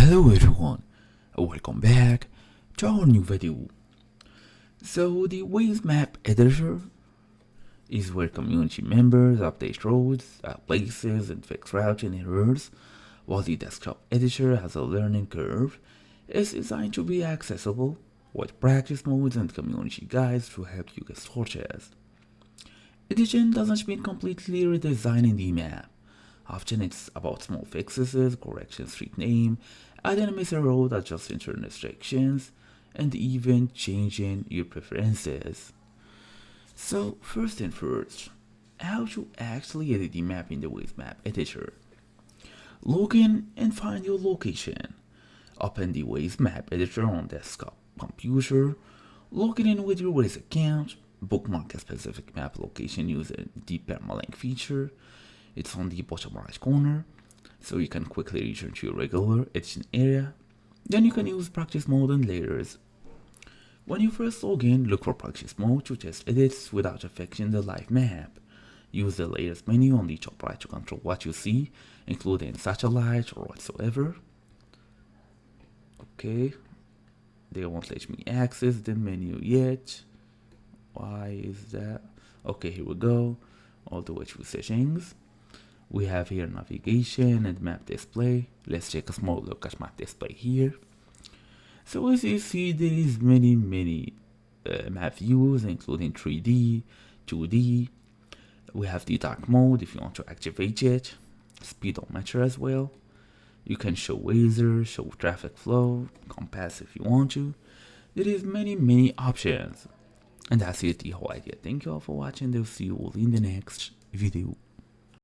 Hello everyone, welcome back to our new video. So the Waze Map Editor is where community members update roads, places and fix routing errors, while the desktop editor has a learning curve. It's designed to be accessible with practice modes and community guides to help you get started. Editing doesn't mean completely redesigning the map. Often it's about small fixes, correction street name, adding a missing road, adjusting certain restrictions, and even changing your preferences. So first and first, how to actually edit the map in the Waze Map Editor. Log in and find your location. Open the Waze Map Editor on desktop computer. Log in with your Waze account. Bookmark a specific map location using the permalink feature. It's on the bottom right corner, so you can quickly return to your regular editing area. Then you can use practice mode and layers. When you first log in, look for practice mode to test edits without affecting the live map. Use the layers menu on the top right to control what you see, including satellite or whatsoever. Okay, they won't let me access the menu yet. Why is that? Okay, here we go. All the way to settings. We have here navigation and map display. Let's take a small look at map display here. So as you see, there is many map views, including 3D, 2D. We have the dark mode if you want to activate it. Speedometer as well. You can show weather, show traffic flow, compass if you want to. There is many options. And that's it, the whole idea. Thank you all for watching. I'll see you all in the next video.